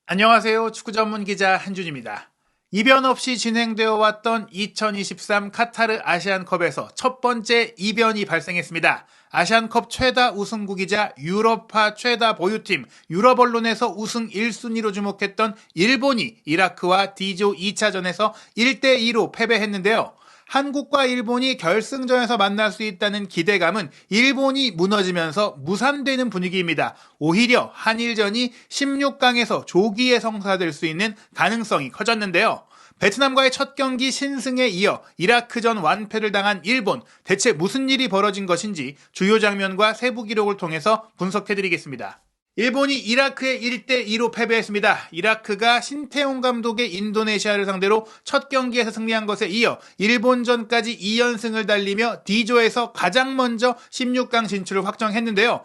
안녕하세요. 축구 전문 기자 한준입니다. 이변 없이 진행되어 왔던 2023 카타르 아시안컵에서 첫 번째 이변이 발생했습니다. 아시안컵 최다 우승국이자 유럽파 최다 보유팀 유럽 언론에서 우승 1순위로 주목했던 일본이 이라크와 D조 2차전에서 1대2로 패배했는데요. 한국과 일본이 결승전에서 만날 수 있다는 기대감은 일본이 무너지면서 무산되는 분위기입니다. 오히려 한일전이 16강에서 조기에 성사될 수 있는 가능성이 커졌는데요. 베트남과의 첫 경기 신승에 이어 이라크전 완패를 당한 일본, 대체 무슨 일이 벌어진 것인지 주요 장면과 세부 기록을 통해서 분석해드리겠습니다. 일본이 이라크에 1대2로 패배했습니다. 이라크가 신태용 감독의 인도네시아를 상대로 첫 경기에서 승리한 것에 이어 일본전까지 2연승을 달리며 D조에서 가장 먼저 16강 진출을 확정했는데요.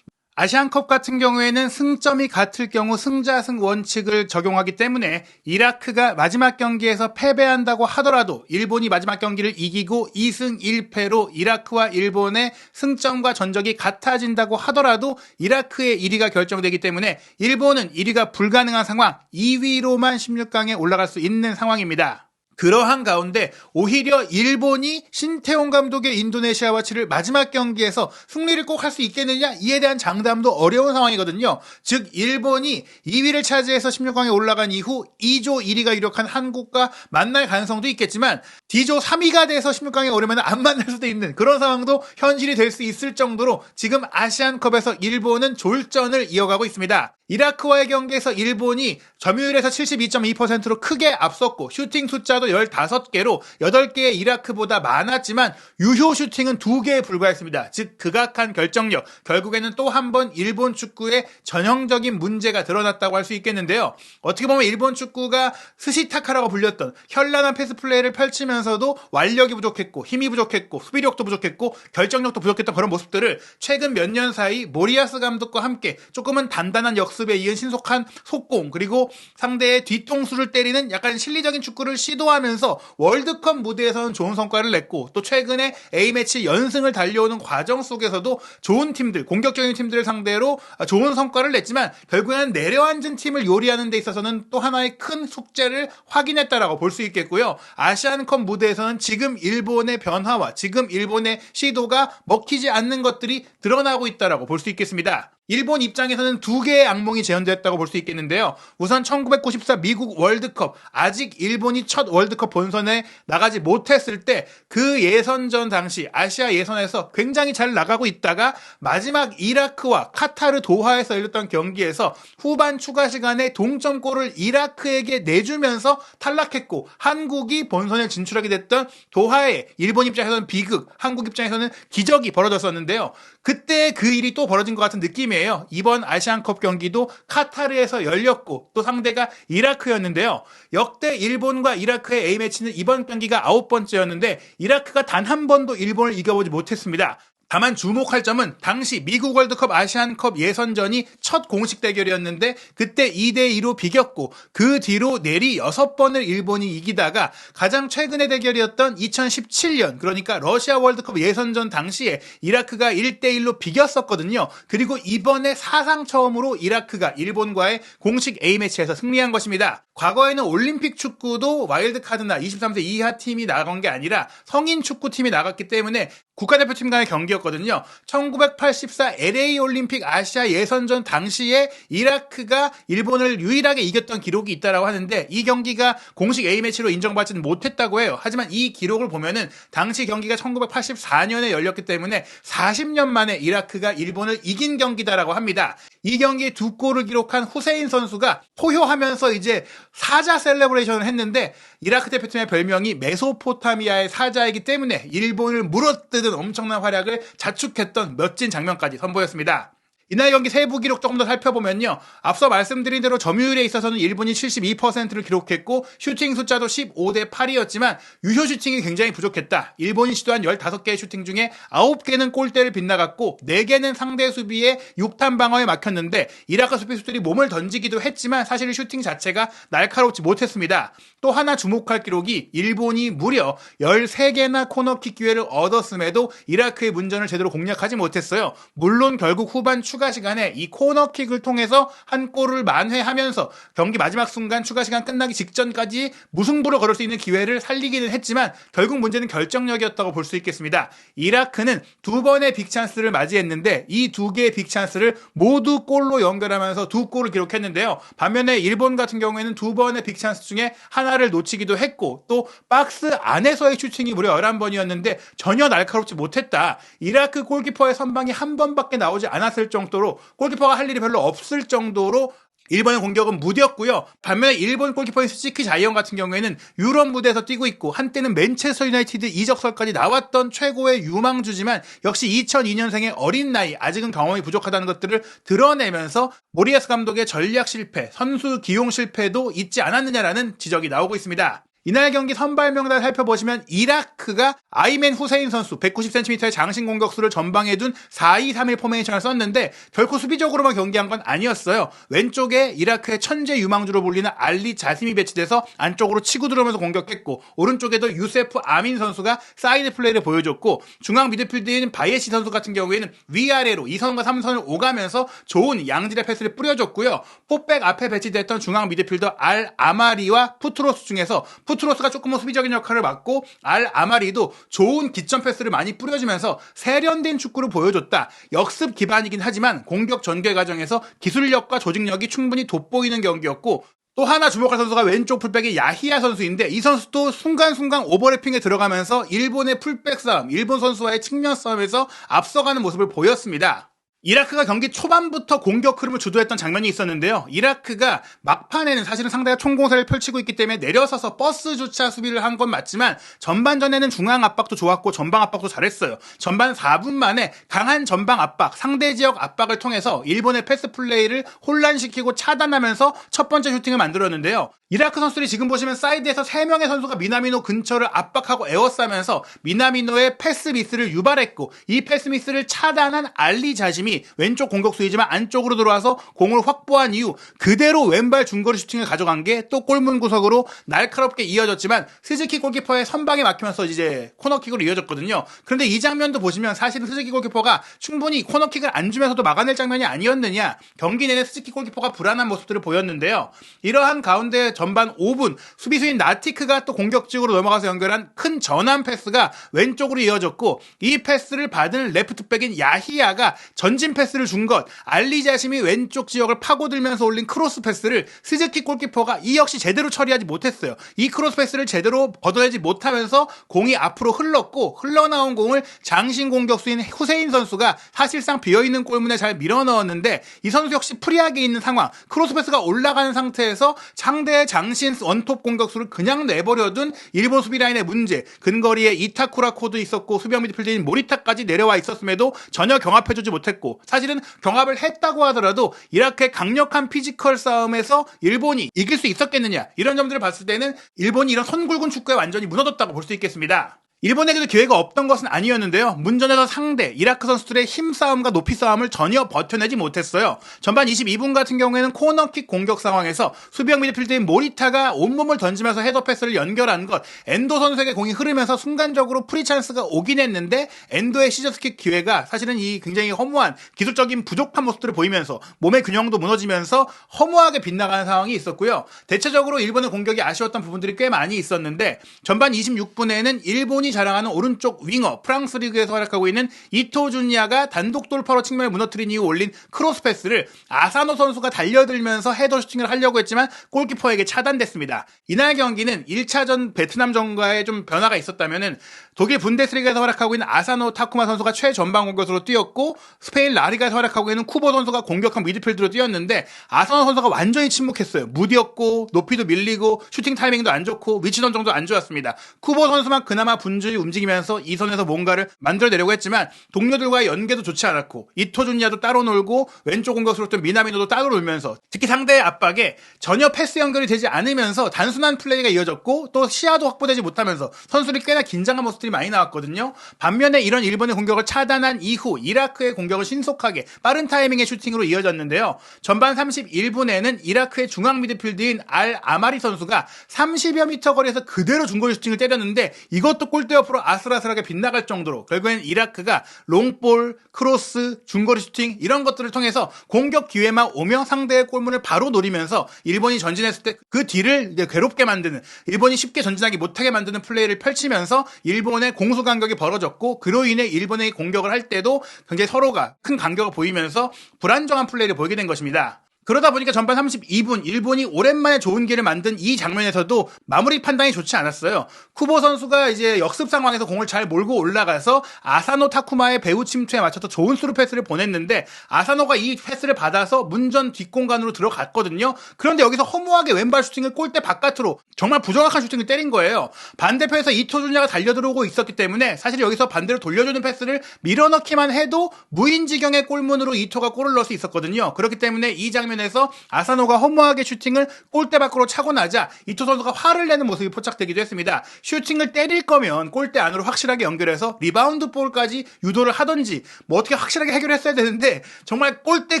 아시안컵 같은 경우에는 승점이 같을 경우 승자승 원칙을 적용하기 때문에 이라크가 마지막 경기에서 패배한다고 하더라도 일본이 마지막 경기를 이기고 2승 1패로 이라크와 일본의 승점과 전적이 같아진다고 하더라도 이라크의 1위가 결정되기 때문에 일본은 1위가 불가능한 상황, 2위로만 16강에 올라갈 수 있는 상황입니다. 그러한 가운데 오히려 일본이 신태용 감독의 인도네시아와 치를 마지막 경기에서 승리를 꼭 할 수 있겠느냐, 이에 대한 장담도 어려운 상황이거든요. 즉 일본이 2위를 차지해서 16강에 올라간 이후 2조 1위가 유력한 한국과 만날 가능성도 있겠지만 D조 3위가 돼서 16강에 오르면 안 만날 수도 있는 그런 상황도 현실이 될 수 있을 정도로 지금 아시안컵에서 일본은 졸전을 이어가고 있습니다. 이라크와의 경기에서 일본이 점유율에서 72.2%로 크게 앞섰고 슈팅 숫자도 15개로 8개의 이라크보다 많았지만 유효 슈팅은 2개에 불과했습니다. 즉 극악한 결정력, 결국에는 또 한 번 일본 축구의 전형적인 문제가 드러났다고 할 수 있겠는데요. 어떻게 보면 일본 축구가 스시타카라고 불렸던 현란한 패스 플레이를 펼치면서도 완력이 부족했고 힘이 부족했고 수비력도 부족했고 결정력도 부족했던 그런 모습들을 최근 몇 년 사이 모리아스 감독과 함께 조금은 단단한 역습에 이은 신속한 속공, 그리고 상대의 뒤통수를 때리는 약간 실리적인 축구를 시도하면서 월드컵 무대에서는 좋은 성과를 냈고, 또 최근에 A매치 연승을 달려오는 과정 속에서도 좋은 팀들, 공격적인 팀들을 상대로 좋은 성과를 냈지만 결국에는 내려앉은 팀을 요리하는 데 있어서는 또 하나의 큰 숙제를 확인했다라고 볼 수 있겠고요. 아시안컵 무대에서는 지금 일본의 변화와 지금 일본의 시도가 먹히지 않는 것들이 드러나고 있다라고 볼 수 있겠습니다. 일본 입장에서는 2개의 악몽이 재현됐다고 볼 수 있겠는데요. 우선 1994 미국 월드컵, 아직 일본이 첫 월드컵 본선에 나가지 못했을 때 그 예선전 당시 아시아 예선에서 굉장히 잘 나가고 있다가 마지막 이라크와 카타르 도하에서 열렸던 경기에서 후반 추가 시간에 동점골을 이라크에게 내주면서 탈락했고 한국이 본선에 진출하게 됐던 도하에 일본 입장에서는 비극, 한국 입장에서는 기적이 벌어졌었는데요. 그때 그 일이 또 벌어진 것 같은 느낌이에요. 이번 아시안컵 경기도 카타르에서 열렸고 또 상대가 이라크였는데요. 역대 일본과 이라크의 A매치는 이번 경기가 9번째였는데 이라크가 단 한 번도 일본을 이겨보지 못했습니다. 다만 주목할 점은 당시 미국 월드컵 아시안컵 예선전이 첫 공식 대결이었는데 그때 2대2로 비겼고 그 뒤로 내리 6번을 일본이 이기다가 가장 최근의 대결이었던 2017년, 그러니까 러시아 월드컵 예선전 당시에 이라크가 1대1로 비겼었거든요. 그리고 이번에 사상 처음으로 이라크가 일본과의 공식 A매치에서 승리한 것입니다. 과거에는 올림픽 축구도 와일드카드나 23세 이하 팀이 나간 게 아니라 성인 축구팀이 나갔기 때문에 국가대표팀 간의 경기였거든요. 1984 LA 올림픽 아시아 예선전 당시에 이라크가 일본을 유일하게 이겼던 기록이 있다라고 하는데 이 경기가 공식 A매치로 인정받지는 못했다고 해요. 하지만 이 기록을 보면은 당시 경기가 1984년에 열렸기 때문에 40년 만에 이라크가 일본을 이긴 경기다라고 합니다. 이 경기에 2골을 기록한 후세인 선수가 포효하면서 이제 사자 셀레브레이션을 했는데 이라크 대표팀의 별명이 메소포타미아의 사자이기 때문에 일본을 물어뜯은 엄청난 활약을 자축했던 멋진 장면까지 선보였습니다. 이날 경기 세부 기록 조금 더 살펴보면요. 앞서 말씀드린 대로 점유율에 있어서는 일본이 72%를 기록했고 슈팅 숫자도 15대 8이었지만 유효 슈팅이 굉장히 부족했다. 일본이 시도한 15개의 슈팅 중에 9개는 골대를 빗나갔고 4개는 상대 수비의 6탄 방어에 막혔는데 이라크 수비수들이 몸을 던지기도 했지만 사실 슈팅 자체가 날카롭지 못했습니다. 또 하나 주목할 기록이 일본이 무려 13개나 코너킥 기회를 얻었음에도 이라크의 문전을 제대로 공략하지 못했어요. 물론 결국 후반 추가 추가 시간에 이 코너킥을 통해서 한 골을 만회하면서 경기 마지막 순간 추가 시간 끝나기 직전까지 무승부를 걸을 수 있는 기회를 살리기는 했지만 결국 문제는 결정력이었다고 볼 수 있겠습니다. 이라크는 두 번의 빅찬스를 맞이했는데 이 두 개의 빅찬스를 모두 골로 연결하면서 두 골을 기록했는데요. 반면에 일본 같은 경우에는 두 번의 빅찬스 중에 하나를 놓치기도 했고 또 박스 안에서의 슈팅이 무려 11번이었는데 전혀 날카롭지 못했다. 이라크 골키퍼의 선방이 한 번밖에 나오지 않았을 정도로 골키퍼가 할 일이 별로 없을 정도로 일본의 공격은 무디었고요. 반면에 일본 골키퍼인 스즈키 자이언 같은 경우에는 유럽 무대에서 뛰고 있고 한때는 맨체스터 유나이티드 이적설까지 나왔던 최고의 유망주지만 역시 2002년생의 어린 나이, 아직은 경험이 부족하다는 것들을 드러내면서 모리에스 감독의 전략 실패, 선수 기용 실패도 있지 않았느냐라는 지적이 나오고 있습니다. 이날 경기 선발 명단을 살펴보시면 이라크가 아이맨 후세인 선수 190cm의 장신 공격수를 전방에 둔 4-2-3-1 포메이션을 썼는데 결코 수비적으로만 경기한 건 아니었어요. 왼쪽에 이라크의 천재 유망주로 불리는 알리 자심이 배치돼서 안쪽으로 치고 들어오면서 공격했고 오른쪽에도 유세프 아민 선수가 사이드 플레이를 보여줬고 중앙 미드필드인 바예시 선수 같은 경우에는 위아래로 2선과 3선을 오가면서 좋은 양질의 패스를 뿌려줬고요. 포백 앞에 배치됐던 중앙 미드필더 알 아마리와 푸트로스 중에서 푸트로스가 조금은 수비적인 역할을 맡고 알 아마리도 좋은 기점 패스를 많이 뿌려주면서 세련된 축구를 보여줬다. 역습 기반이긴 하지만 공격 전개 과정에서 기술력과 조직력이 충분히 돋보이는 경기였고 또 하나 주목할 선수가 왼쪽 풀백의 야히야 선수인데 이 선수도 순간순간 오버래핑에 들어가면서 일본의 풀백 싸움, 일본 선수와의 측면 싸움에서 앞서가는 모습을 보였습니다. 이라크가 경기 초반부터 공격 흐름을 주도했던 장면이 있었는데요. 이라크가 막판에는 사실은 상대가 총공세를 펼치고 있기 때문에 내려서서 버스 주차 수비를 한 건 맞지만 전반전에는 중앙 압박도 좋았고 전방 압박도 잘했어요. 전반 4분 만에 강한 전방 압박, 상대 지역 압박을 통해서 일본의 패스 플레이를 혼란시키고 차단하면서 첫 번째 슈팅을 만들었는데요. 이라크 선수들이 지금 보시면 사이드에서 3명의 선수가 미나미노 근처를 압박하고 에워싸면서 미나미노의 패스 미스를 유발했고 이 패스 미스를 차단한 알리 자심이 왼쪽 공격수이지만 안쪽으로 들어와서 공을 확보한 이후 그대로 왼발 중거리 슈팅을 가져간 게 또 골문 구석으로 날카롭게 이어졌지만 스즈키 골키퍼의 선방에 막히면서 이제 코너킥으로 이어졌거든요. 그런데 이 장면도 보시면 사실은 스즈키 골키퍼가 충분히 코너킥을 안 주면서도 막아낼 장면이 아니었느냐. 경기 내내 스즈키 골키퍼가 불안한 모습들을 보였는데요. 이러한 가운데 전반 5분 수비수인 나티크가 또 공격적으로 넘어가서 연결한 큰 전환 패스가 왼쪽으로 이어졌고 이 패스를 받은 레프트백인 야히야가 전진 패스를 준 것, 알리 자심이 왼쪽 지역을 파고들면서 올린 크로스 패스를 스즈키 골키퍼가 이 역시 제대로 처리하지 못했어요. 이 크로스 패스를 제대로 걷어내지 못하면서 공이 앞으로 흘렀고 흘러나온 공을 장신 공격수인 후세인 선수가 사실상 비어있는 골문에 잘 밀어넣었는데 이 선수 역시 프리하게 있는 상황, 크로스 패스가 올라가는 상태에서 상대의 장신 원톱 공격수를 그냥 내버려둔 일본 수비라인의 문제, 근거리에 이타쿠라 코도 있었고 수비형 미드필더인 모리타까지 내려와 있었음에도 전혀 경합해주지 못했고 사실은 경합을 했다고 하더라도 이라크의 강력한 피지컬 싸움에서 일본이 이길 수 있었겠느냐 이런 점들을 봤을 때는 일본이 이런 선굵은 축구에 완전히 무너졌다고 볼 수 있겠습니다. 일본에게도 기회가 없던 것은 아니었는데요. 문전에서 상대 이라크 선수들의 힘싸움과 높이 싸움을 전혀 버텨내지 못했어요. 전반 22분 같은 경우에는 코너킥 공격 상황에서 수비형 미드필더인 모리타가 온몸을 던지면서 헤더 패스를 연결한 것, 엔도 선수에게 공이 흐르면서 순간적으로 프리 찬스가 오긴 했는데 엔도의 시저스킥 기회가 사실은 이 굉장히 허무한 기술적인 부족한 모습들을 보이면서 몸의 균형도 무너지면서 허무하게 빗나가는 상황이 있었고요. 대체적으로 일본의 공격이 아쉬웠던 부분들이 꽤 많이 있었는데 전반 26분에는 일본이 자랑하는 오른쪽 윙어 프랑스 리그에서 활약하고 있는 이토 준야가 단독 돌파로 측면을 무너뜨린 이후 올린 크로스 패스를 아사노 선수가 달려들면서 헤더 슈팅을 하려고 했지만 골키퍼에게 차단됐습니다. 이날 경기는 1차전 베트남전과의 좀 변화가 있었다면은 독일 분데스리가에서 활약하고 있는 아사노 타쿠마 선수가 최전방 공격수로 뛰었고 스페인 라리가에서 활약하고 있는 쿠보 선수가 공격형 미드필드로 뛰었는데 아사노 선수가 완전히 침묵했어요. 무디었고 높이도 밀리고 슈팅 타이밍도 안 좋고 위치 선정도 안 좋았습니다. 쿠보 선수만 그나마 분주히 움직이면서 이 선에서 뭔가를 만들어내려고 했지만 동료들과의 연계도 좋지 않았고 이토준야도 따로 놀고 왼쪽 공격수로 또 미나미노도 따로 놀면서 특히 상대의 압박에 전혀 패스 연결이 되지 않으면서 단순한 플레이가 이어졌고 또 시야도 확보되지 못하면서 선수들이 꽤나 긴장한 모습들이 선수들이 많이 나왔거든요. 반면에 이런 일본의 공격을 차단한 이후 이라크의 공격을 신속하게 빠른 타이밍의 슈팅으로 이어졌는데요. 전반 31분에는 이라크의 중앙 미드필드인 알 아마리 선수가 30여 미터 거리에서 그대로 중거리 슈팅을 때렸는데 이것도 골대 옆으로 아슬아슬하게 빗나갈 정도로 결국엔 이라크가 롱볼, 크로스, 중거리 슈팅 이런 것들을 통해서 공격 기회만 오며 상대의 골문을 바로 노리면서 일본이 전진했을 때 그 뒤를 이제 괴롭게 만드는, 일본이 쉽게 전진하기 못하게 만드는 플레이를 펼치면서 일본의 공수 간격이 벌어졌고, 그로 인해 일본의 공격을 할 때도 굉장히 서로가 큰 간격을 보이면서 불안정한 플레이를 보이게 된 것입니다. 그러다 보니까 전반 32분 일본이 오랜만에 좋은 기회를 만든 이 장면에서도 마무리 판단이 좋지 않았어요. 쿠보 선수가 이제 역습 상황에서 공을 잘 몰고 올라가서 아사노 타쿠마의 배후 침투에 맞춰서 좋은 스루 패스를 보냈는데, 아사노가 이 패스를 받아서 문전 뒷공간으로 들어갔거든요. 그런데 여기서 허무하게 왼발 슈팅을 골대 바깥으로 정말 부정확한 슈팅을 때린 거예요. 반대편에서 이토준야가 달려들어오고 있었기 때문에 사실 여기서 반대로 돌려주는 패스를 밀어넣기만 해도 무인지경의 골문으로 이토가 골을 넣을 수 있었거든요. 그렇기 때문에 이 장면에서 아사노가 허무하게 슈팅을 골대 밖으로 차고 나자 이토 선수가 화를 내는 모습이 포착되기도 했습니다. 슈팅을 때릴 거면 골대 안으로 확실하게 연결해서 리바운드 볼까지 유도를 하던지 뭐 어떻게 확실하게 해결했어야 되는데, 정말 골대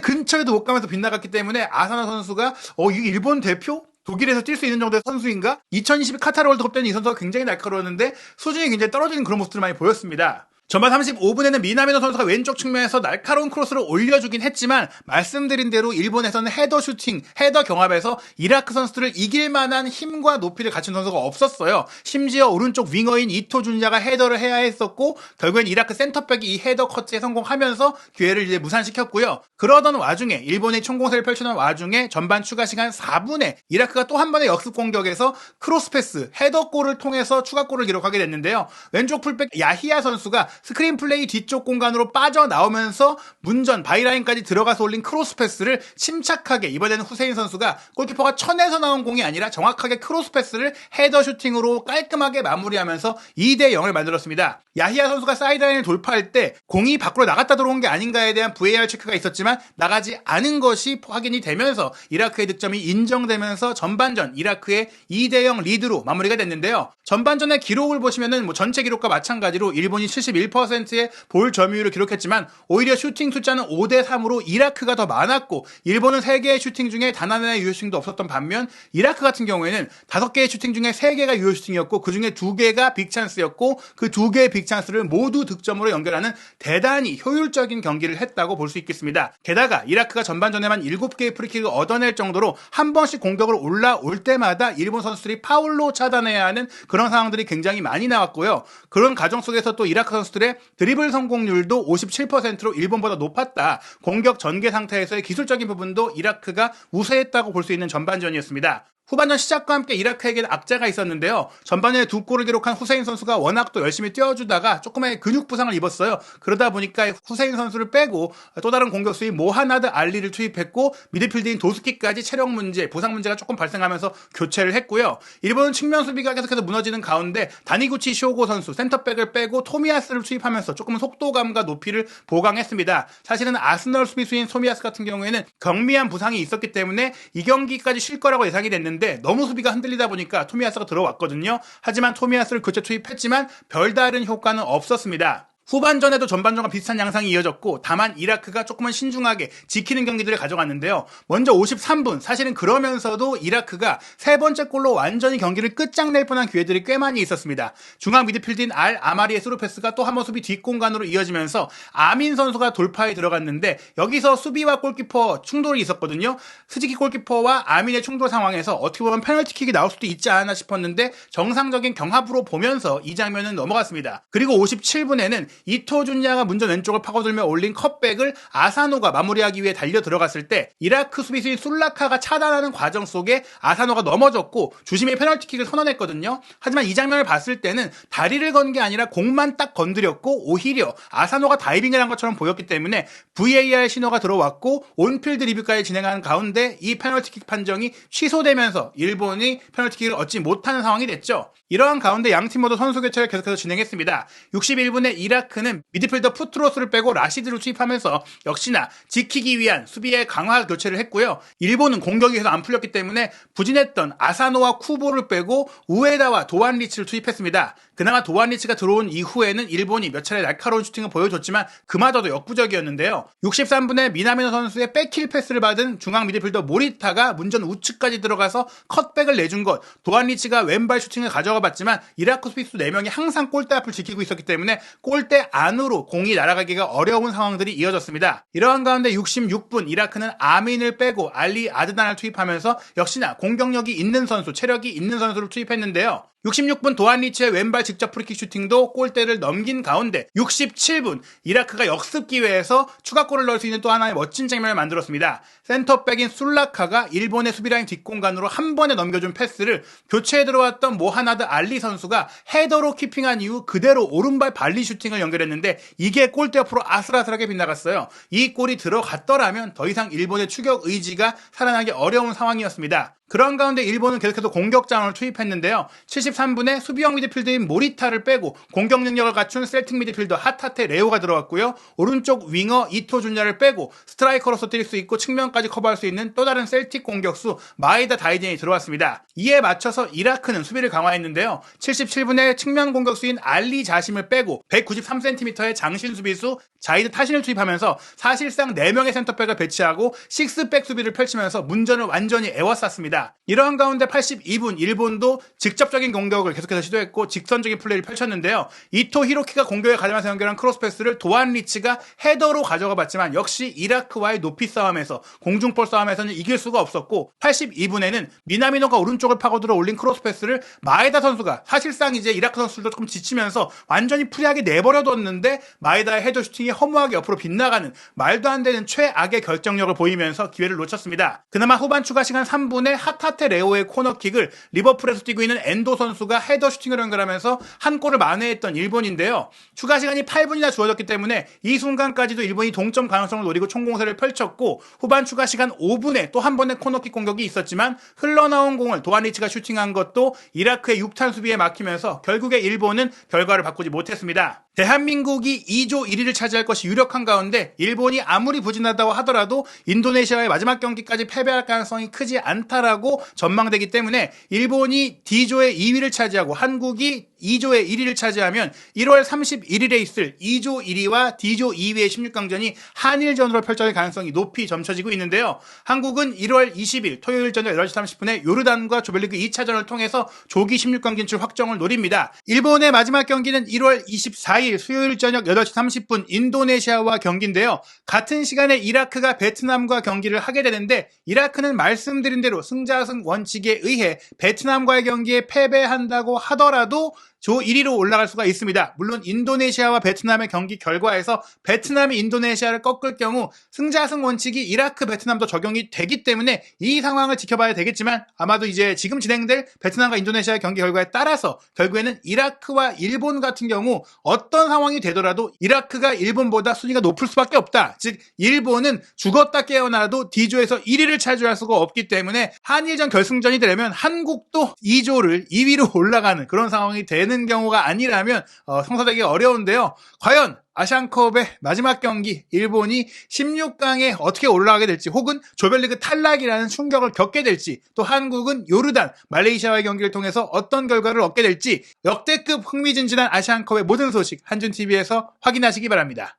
근처에도 못 가면서 빗나갔기 때문에 아사노 선수가 이게 일본 대표? 독일에서 뛸 수 있는 정도의 선수인가? 2022 카타르 월드컵 때는 이 선수가 굉장히 날카로웠는데 수준이 굉장히 떨어지는 그런 모습들을 많이 보였습니다. 전반 35분에는 미나미노 선수가 왼쪽 측면에서 날카로운 크로스를 올려주긴 했지만, 말씀드린 대로 일본에서는 헤더 슈팅, 헤더 경합에서 이라크 선수들을 이길 만한 힘과 높이를 갖춘 선수가 없었어요. 심지어 오른쪽 윙어인 이토준야가 헤더를 해야 했었고, 결국엔 이라크 센터백이 이 헤더 커트에 성공하면서 기회를 이제 무산시켰고요. 그러던 와중에 일본이 총공세를 펼치는 와중에 전반 추가 시간 4분에 이라크가 또 한 번의 역습 공격에서 크로스 패스, 헤더골을 통해서 추가골을 기록하게 됐는데요. 왼쪽 풀백 야히야 선수가 스크린 플레이 뒤쪽 공간으로 빠져나오면서 문전 바이라인까지 들어가서 올린 크로스 패스를 침착하게, 이번에는 후세인 선수가 골키퍼가 쳐내서 나온 공이 아니라 정확하게 크로스 패스를 헤더 슈팅으로 깔끔하게 마무리하면서 2대0을 만들었습니다. 야히야 선수가 사이드라인을 돌파할 때 공이 밖으로 나갔다 들어온 게 아닌가에 대한 VAR 체크가 있었지만 나가지 않은 것이 확인이 되면서 이라크의 득점이 인정되면서 전반전 이라크의 2대0 리드로 마무리가 됐는데요. 전반전의 기록을 보시면은 전체 기록과 마찬가지로 일본이 71%의 볼 점유율을 기록했지만 오히려 슈팅 숫자는 5대3으로 이라크가 더 많았고, 일본은 3개의 슈팅 중에 단 하나의 유효 슈팅도 없었던 반면 이라크 같은 경우에는 5개의 슈팅 중에 3개가 유효 슈팅이었고 그 중에 2개가 빅찬스였고, 그 2개의 빅찬스를 모두 득점으로 연결하는 대단히 효율적인 경기를 했다고 볼 수 있겠습니다. 게다가 이라크가 전반전에만 7개의 프리킥을 얻어낼 정도로 한 번씩 공격으로 올라올 때마다 일본 선수들이 파울로 차단해야 하는 그런 상황들이 굉장히 많이 나왔고요. 그런 과정 속에서 또 이라크 선수들의 드리블 성공률도 57%로 일본보다 높았다. 공격 전개 상태에서의 기술적인 부분도 이라크가 우세했다고 볼 수 있는 전반전이었습니다. 후반전 시작과 함께 이라크에게는 악재가 있었는데요. 전반전에 2골을 기록한 후세인 선수가 워낙 또 열심히 뛰어주다가 조금의 근육 부상을 입었어요. 그러다 보니까 후세인 선수를 빼고 또 다른 공격수인 모하나드 알리를 투입했고, 미드필드인 도스키까지 체력 문제, 부상 문제가 조금 발생하면서 교체를 했고요. 일본은 측면 수비가 계속해서 무너지는 가운데 다니구치 쇼고 선수 센터백을 빼고 토미야스를 투입하면서 조금은 속도감과 높이를 보강했습니다. 사실은 아스널 수비수인 토미야스 같은 경우에는 경미한 부상이 있었기 때문에 이 경기까지 쉴 거라고 예상이 됐는데 너무 수비가 흔들리다 보니까 토미야스가 들어왔거든요. 하지만 토미야스를 교체 투입했지만 별다른 효과는 없었습니다. 후반전에도 전반전과 비슷한 양상이 이어졌고, 다만 이라크가 조금은 신중하게 지키는 경기들을 가져갔는데요. 먼저 53분, 사실은 그러면서도 이라크가 세 번째 골로 완전히 경기를 끝장낼 뻔한 기회들이 꽤 많이 있었습니다. 중앙 미드필드인 알 아마리의 스루 패스가 또 한 번 수비 뒷공간으로 이어지면서 아민 선수가 돌파에 들어갔는데, 여기서 수비와 골키퍼 충돌이 있었거든요. 스즈키 골키퍼와 아민의 충돌 상황에서 어떻게 보면 페널티킥이 나올 수도 있지 않나 싶었는데 정상적인 경합으로 보면서 이 장면은 넘어갔습니다. 그리고 57분에는 이토준야가 문전 왼쪽을 파고들며 올린 컵백을 아사노가 마무리하기 위해 달려 들어갔을 때 이라크 수비수인 술라카가 차단하는 과정 속에 아사노가 넘어졌고 주심의 페널티킥을 선언했거든요. 하지만 이 장면을 봤을 때는 다리를 건 게 아니라 공만 딱 건드렸고, 오히려 아사노가 다이빙을 한 것처럼 보였기 때문에 VAR 신호가 들어왔고 온필드 리뷰까지 진행하는 가운데 이 페널티킥 판정이 취소되면서 일본이 페널티킥을 얻지 못하는 상황이 됐죠. 이러한 가운데 양팀 모두 선수 교체를 계속해서 진행했습니다. 61분에 이라크는 미드필더 푸트로스를 빼고 라시드를 투입하면서 역시나 지키기 위한 수비의 강화 교체를 했고요. 일본은 공격이 계속 안 풀렸기 때문에 부진했던 아사노와 쿠보를 빼고 우에다와 도안 리치를 투입했습니다. 그나마 도안 리치가 들어온 이후에는 일본이 몇 차례 날카로운 슈팅을 보여줬지만 그마저도 역부족이었는데요. 63분에 미나미노 선수의 백힐 패스를 받은 중앙 미드필더 모리타가 문전 우측까지 들어가서 컷백을 내준 것, 도안 리치가 왼발 슈팅을 가져가 봤지만 이라크 수비수 4명이 항상 골대 앞을 지키고 있었기 때문에 골대 안으로 공이 날아가기가 어려운 상황들이 이어졌습니다. 이러한 가운데 66분 이라크는 아민을 빼고 알리 아드난을 투입하면서 역시나 공격력이 있는 선수, 체력이 있는 선수를 투입했는데요. 66분 도안 리치의 왼발 직접 프리킥 슈팅도 골대를 넘긴 가운데 67분 이라크가 역습 기회에서 추가골을 넣을 수 있는 또 하나의 멋진 장면을 만들었습니다. 센터백인 술라카가 일본의 수비라인 뒷공간으로 한 번에 넘겨준 패스를 교체에 들어왔던 모하나드 알리 선수가 헤더로 키핑한 이후 그대로 오른발 발리 슈팅을 연결했는데 이게 골대 옆으로 아슬아슬하게 빗나갔어요. 이 골이 들어갔더라면 더 이상 일본의 추격 의지가 살아나기 어려운 상황이었습니다. 그런 가운데 일본은 계속해서 공격 자원을 투입했는데요. 73분에 수비형 미드필더인 모리타를 빼고 공격 능력을 갖춘 셀틱 미드필더 하타테 레오가 들어왔고요. 오른쪽 윙어 이토 준야를 빼고 스트라이커로서 뛸 수 있고 측면까지 커버할 수 있는 또 다른 셀틱 공격수 마에다 다이젠이 들어왔습니다. 이에 맞춰서 이라크는 수비를 강화했는데요. 77분에 측면 공격수인 알리 자심을 빼고 193cm의 장신 수비수 자이드 타신을 투입하면서 사실상 4명의 센터백을 배치하고 식스백 수비를 펼치면서 문전을 완전히 에워쌌습니다. 이러한 가운데 82분 일본도 직접적인 공격을 계속해서 시도했고 직선적인 플레이를 펼쳤는데요. 이토 히로키가 공격에 가담해서 연결한 크로스 패스를 도안 리치가 헤더로 가져가 봤지만 역시 이라크와의 높이 싸움에서 공중볼 싸움에서는 이길 수가 없었고 82분에는 미나미노가 오른쪽을 파고들어 올린 크로스 패스를 마에다 선수가 사실상 이제 이라크 선수들도 조금 지치면서 완전히 프리하게 내버려뒀는데 마에다의 헤더 슈팅이 허무하게 옆으로 빗나가는 말도 안 되는 최악의 결정력을 보이면서 기회를 놓쳤습니다. 그나마 후반 추가 시간 3분에 하타테 레오의 코너킥을 리버풀에서 뛰고 있는 엔도 선수가 헤더 슈팅을 연결하면서 한 골을 만회했던 일본인데요. 추가 시간이 8분이나 주어졌기 때문에 이 순간까지도 일본이 동점 가능성을 노리고 총공세를 펼쳤고 후반 추가 시간 5분에 또 한 번의 코너킥 공격이 있었지만 흘러나온 공을 도안 리치가 슈팅한 것도 이라크의 6탄 수비에 막히면서 결국에 일본은 결과를 바꾸지 못했습니다. 대한민국이 2조 1위를 차지할 것이 유력한 가운데 일본이 아무리 부진하다고 하더라도 인도네시아의 마지막 경기까지 패배할 가능성이 크지 않다라고 전망되기 때문에 일본이 D조의 2위를 차지하고 한국이 2조의 1위를 차지하면 1월 31일에 있을 2조 1위와 D조 2위의 16강전이 한일전으로 펼쳐질 가능성이 높이 점쳐지고 있는데요. 한국은 1월 20일 토요일 저녁 8시 30분에 요르단과 조별리그 2차전을 통해서 조기 16강 진출 확정을 노립니다. 일본의 마지막 경기는 1월 24일 수요일 저녁 8시 30분 인도네시아와 경기인데요. 같은 시간에 이라크가 베트남과 경기를 하게 되는데 이라크는 말씀드린 대로 승자승 원칙에 의해 베트남과의 경기에 패배한다고 하더라도 조 1위로 올라갈 수가 있습니다. 물론 인도네시아와 베트남의 경기 결과에서 베트남이 인도네시아를 꺾을 경우 승자승 원칙이 이라크, 베트남도 적용이 되기 때문에 이 상황을 지켜봐야 되겠지만 아마도 이제 지금 진행될 베트남과 인도네시아의 경기 결과에 따라서 결국에는 이라크와 일본 같은 경우 어떤 상황이 되더라도 이라크가 일본보다 순위가 높을 수밖에 없다. 즉 일본은 죽었다 깨어나도 D조에서 1위를 차지할 수가 없기 때문에 한일전 결승전이 되려면 한국도 2조를 2위로 올라가는 그런 상황이 되는 경우가 아니라면 성사되기 어려운데요. 과연 아시안컵의 마지막 경기 일본이 16강에 어떻게 올라가게 될지 혹은 조별리그 탈락이라는 충격을 겪게 될지 또 한국은 요르단, 말레이시아와의 경기를 통해서 어떤 결과를 얻게 될지 역대급 흥미진진한 아시안컵의 모든 소식 한준TV에서 확인하시기 바랍니다.